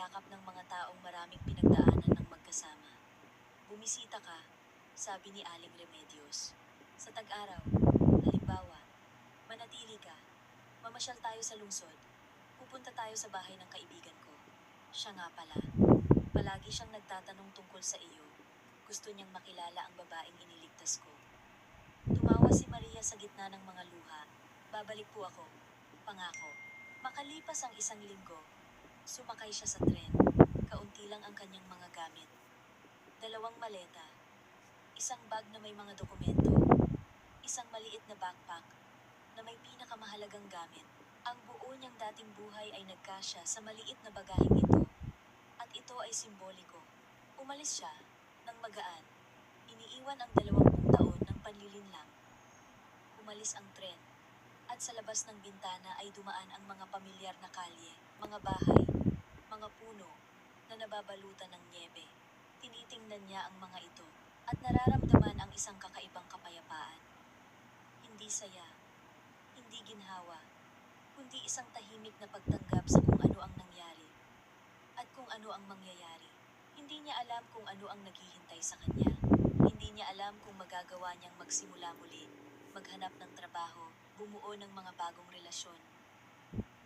yakap ng mga taong maraming pinagdaanan ng magkasama. Bumisita ka, sabi ni Aling Remedios. Sa tag-araw, halimbawa, manatili ka, mamasyal tayo sa lungsod, pupunta tayo sa bahay ng kaibigan ko. Siya nga pala, palagi siyang nagtatanong tungkol sa iyo. Gusto niyang makilala ang babaeng iniligtas ko. Tumawa si Maria sa gitna ng mga luha. Babalik po ako, pangako. Makalipas ang isang linggo, sumakay siya sa tren. Kaunti lang ang kanyang mga gamit. 2 maleta, isang bag na may mga dokumento, isang maliit na backpack na may pinakamahalagang gamit. Ang buo niyang dating buhay ay nagkasya sa maliit na bagaheng ito. At ito ay simboliko. Umalis siya nang magaan. Iniiwan ang 20 taon ng panlilinlang. Umalis ang tren. At sa labas ng bintana ay dumaan ang mga pamilyar na kalye, mga bahay, mga puno na nababalutan ng nyebe. Tinitingnan niya ang mga ito at nararamdaman ang isang kakaibang kapayapaan. Hindi saya, hindi ginhawa, kundi isang tahimik na pagtanggap sa kung ano ang nangyari at kung ano ang mangyayari. Hindi niya alam kung ano ang naghihintay sa kanya. Hindi niya alam kung magagawa niyang magsimula muli, maghanap ng trabaho, bumuo ng mga bagong relasyon.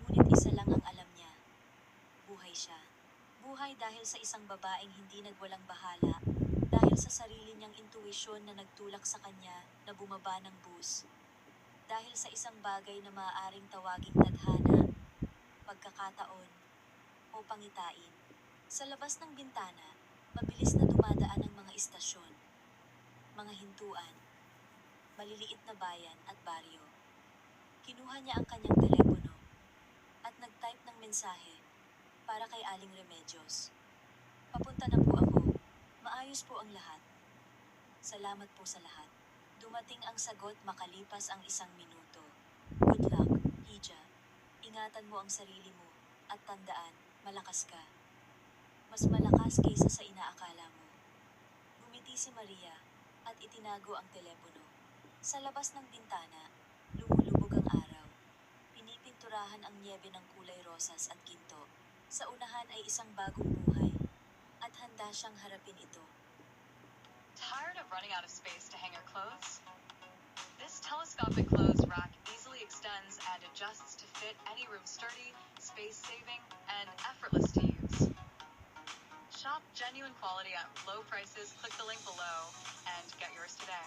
Ngunit isa lang ang alam niya. Buhay siya. Buhay dahil sa isang babaeng hindi nagwalang bahala, dahil sa sarili niyang intuwisyon na nagtulak sa kanya na bumaba ng bus. Dahil sa isang bagay na maaaring tawaging tadhana, pagkakataon, o pangitain. Sa labas ng bintana, mabilis na dumadaan ang mga istasyon, mga hintuan, maliliit na bayan at baryo. Kinuha niya ang kanyang telepono at nag-type ng mensahe para kay Aling Remedios. Papunta na po ako. Maayos po ang lahat. Salamat po sa lahat. Dumating ang sagot makalipas ang 1 minuto. Good luck, Hija. Ingatan mo ang sarili mo at tandaan, malakas ka. Mas malakas kaysa sa inaakala mo. Ngumiti si Maria at itinago ang telepono. Sa labas ng bintana, lumulubog ang araw. Pinipinturahan ang nyebe ng kulay rosas at ginto. Sa unahan ay isang bagong buhay at handa siyang harapin ito. Tired of running out of space to hang your clothes? This telescopic clothes rack easily extends and adjusts to fit any room, sturdy, space-saving, and effortless to use. Shop genuine quality at low prices. Click the link below and get yours today.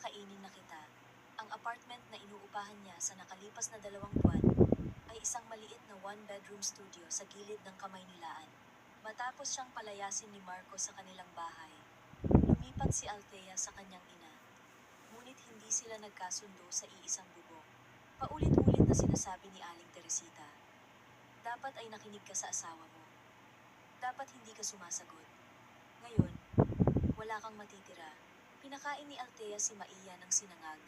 kakainin na kita. Ang apartment na inuupahan niya sa nakalipas na 2 buwan ay isang maliit na one-bedroom studio sa gilid ng Kamaynilaan. Matapos siyang palayasin ni Marco sa kanilang bahay, lumipat si Althea sa kanyang ina. Ngunit hindi sila nagkasundo sa iisang bubong. Paulit-ulit na sinasabi ni Aling Teresita, dapat ay nakinig ka sa asawa mo. Dapat hindi ka sumasagot. Ngayon, wala kang matitira. Pinakain ni Althea si Maia ng sinangag.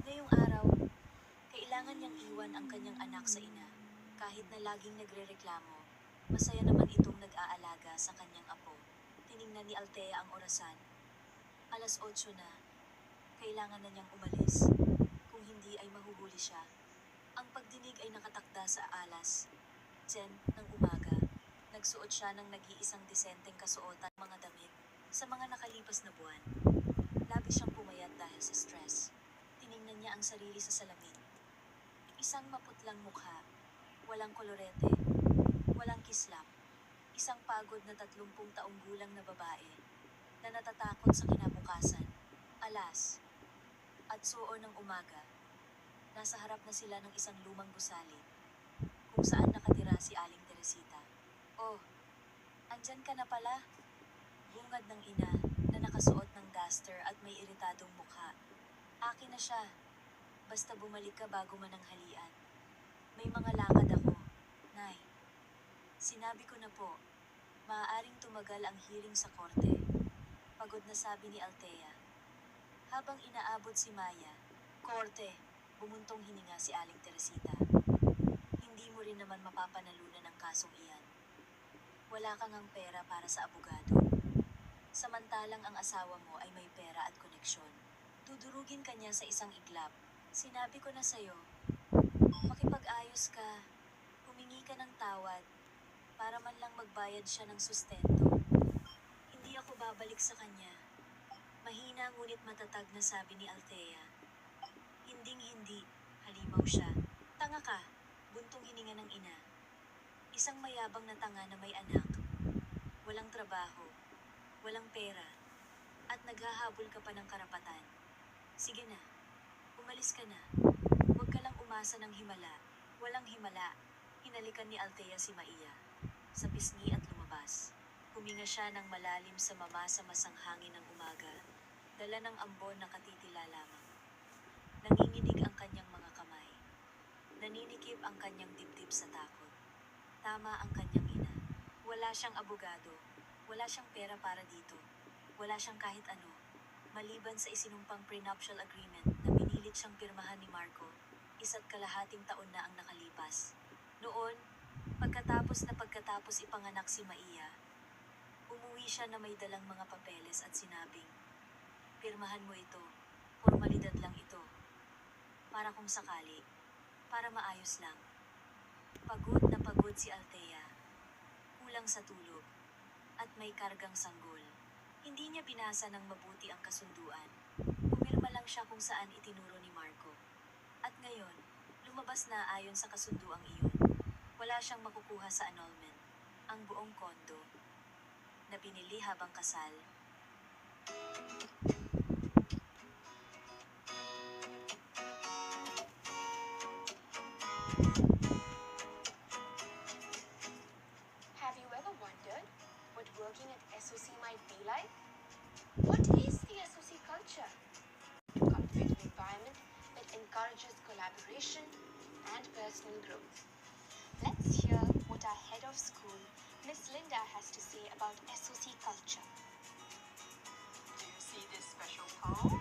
Ngayong araw, kailangan niyang iwan ang kanyang anak sa ina. Kahit na laging nagrereklamo, masaya naman itong nag-aalaga sa kanyang apo. Tiningnan ni Althea ang orasan. 8:00 na. Kailangan na niyang umalis. Kung hindi ay mahuhuli siya. Ang pagdinig ay nakatakda sa 10:00 ng umaga. Nagsuot siya ng nag-iisang disenteng kasuotan mga damit sa mga nakalipas na buwan. Labis siyang pumayat dahil sa stress. Tiningnan niya ang sarili sa salamin. Isang maputlang mukha, walang kolorete, walang kislap. Isang pagod na 30 taong gulang na babae na natatakot sa kinabukasan. Alas at suo ng umaga, nasa harap na sila ng isang lumang gusali kung saan nakatira si Aling Teresita. Oh, andyan ka na pala? Bungad ng ina na nakasuot ng duster at may iritadong mukha. Akin na siya. Basta bumalik ka bago mananghalian. May mga lakad ako, Nay. Sinabi ko na po, maaaring tumagal ang hearing sa korte. Pagod na sabi ni Althea. Habang inaabot si Maya, korte, bumuntong hininga si Aling Teresita. Hindi mo rin naman mapapanalunan ang kasong iyan. Wala kang ang pera para sa abogado. Samantalang ang asawa mo ay may pera at koneksyon. Dudurugin ka niya sa isang iglap. Sinabi ko na sa'yo, makipag-ayos ka, humingi ka ng tawad, para man lang magbayad siya ng sustento. Hindi ako babalik sa kanya. Mahina ngunit matatag na sabi ni Althea. Hinding-hindi, halimaw siya. Tanga ka, buntong hininga ng ina. Isang mayabang na tanga na may anak, walang trabaho, walang pera, at naghahabol ka pa ng karapatan. Sige na, umalis ka na. Huwag ka lang umasa ng himala. Walang himala. Hinalikan ni Althea si Maia sa pisngi at lumabas. Huminga siya ng malalim sa mamasa-masang hangin ng umaga, dala ng ambon na katitila lamang. Nanginginig ang kanyang mga kamay. Naninikip ang kanyang dibdib sa takot. Tama ang kanyang ina. Wala siyang abogado. Wala siyang pera para dito. Wala siyang kahit ano. Maliban sa isinumpang prenuptial agreement na pinilit siyang pirmahan ni Marco, 1.5 taon na ang nakalipas. Noon, pagkatapos ipanganak si Maia, umuwi siya na may dalang mga papeles at sinabing, pirmahan mo ito, formalidad lang ito. Para kung sakali, para maayos lang. Pagod na pagod si Althea, kulang sa tulog, at may kargang sanggol. Hindi niya binasa ng mabuti ang kasunduan. Pumirma lang siya kung saan itinuro ni Marco. At ngayon, lumabas na ayon sa kasunduang iyon. Wala siyang makukuha sa annulment. Ang buong kondo na binili habang kasal. Have you ever wondered what working at SOC might be like? What is the SOC culture? To cultivate an environment that encourages collaboration and personal growth. Let's hear what our head of school, Miss Linda, has to say about SOC culture. Do you see this special poem?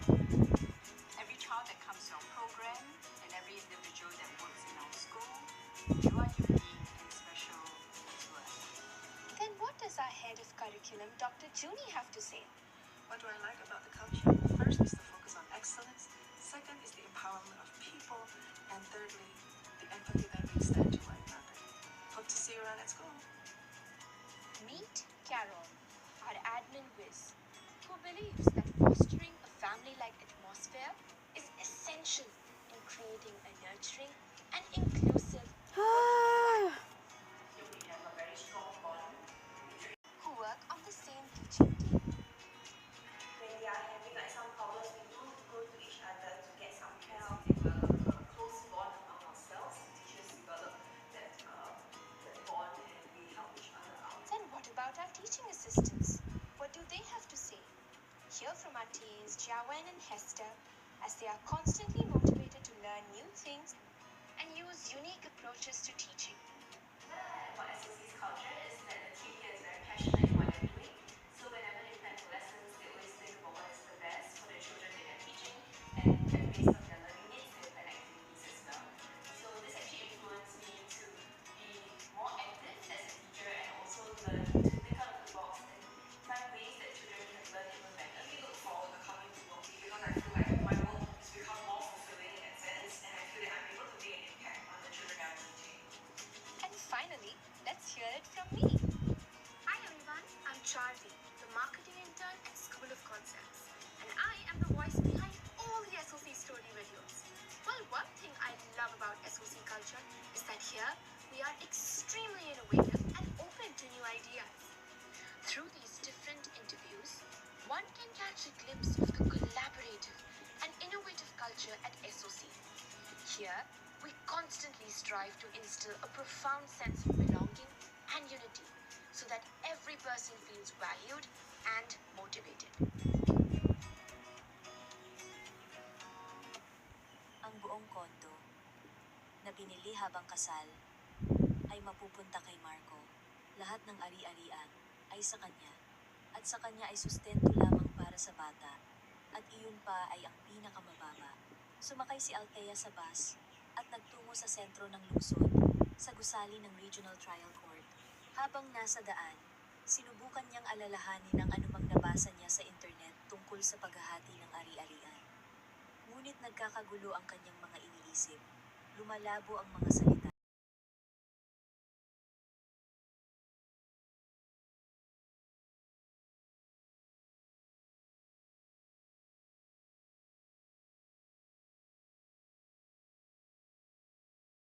Every child that comes to our program and every individual that works in our school, you are unique and special as well. Then what does our head of curriculum, Dr. Junie, have to say? What do I like about the culture? First is the focus on excellence. Second is the empowerment of people. And thirdly, the empathy that we extend to one another. Hope to see you around at school. Meet Carol, our admin whiz, who believes that fostering a family-like atmosphere is essential in creating a nurturing and inclusive who work on the same teaching team. When we are having like some problems, we do teaching assistants, what do they have to say? Hear from our teens, Jawan and Hester, as they are constantly motivated to learn new things and use unique approaches to teaching. What SOC's culture is that the team here is very passionate in what they're doing. So whenever they plan for lessons, they always think about what is the best for the children that they're teaching, and based on their learning needs, they plan activities as well. So this actually influenced me to be more active as a teacher and also learn to think out of the box and find ways that children can learn even better. I look forward to coming to work because I feel like my work has become more fulfilling in that sense, and I feel that I'm able to make an impact on the children I'm teaching. And finally, let's hear it from me. Hi everyone, I'm Charvi, the marketing intern at School of Concepts, and I am the voice behind all the SOC story videos. Well, one thing I love about SOC culture is that here we are extremely innovative and open to new ideas. Through these different interviews, one can catch a glimpse of the collaborative and innovative culture at SOC. Here, we constantly strive to instill a profound sense of belonging and unity so that every person feels valued and motivated. Ang buong kondo na binili habang kasal ay mapupunta kay Marco. Lahat ng ari-arian ay sa kanya at sa kanya ay sustento lamang para sa bata at iyon pa ay ang pinakamababa. Sumakay si Althea sa bus at nagtungo sa sentro ng lungsod sa gusali ng Regional Trial Court. Habang nasa daan, sinubukan niyang alalahanin ang anumang nabasa niya sa internet tungkol sa paghahati ng ari-arian. Ngunit nagkakagulo ang kanyang mga iniisip. Lumalabo ang mga salita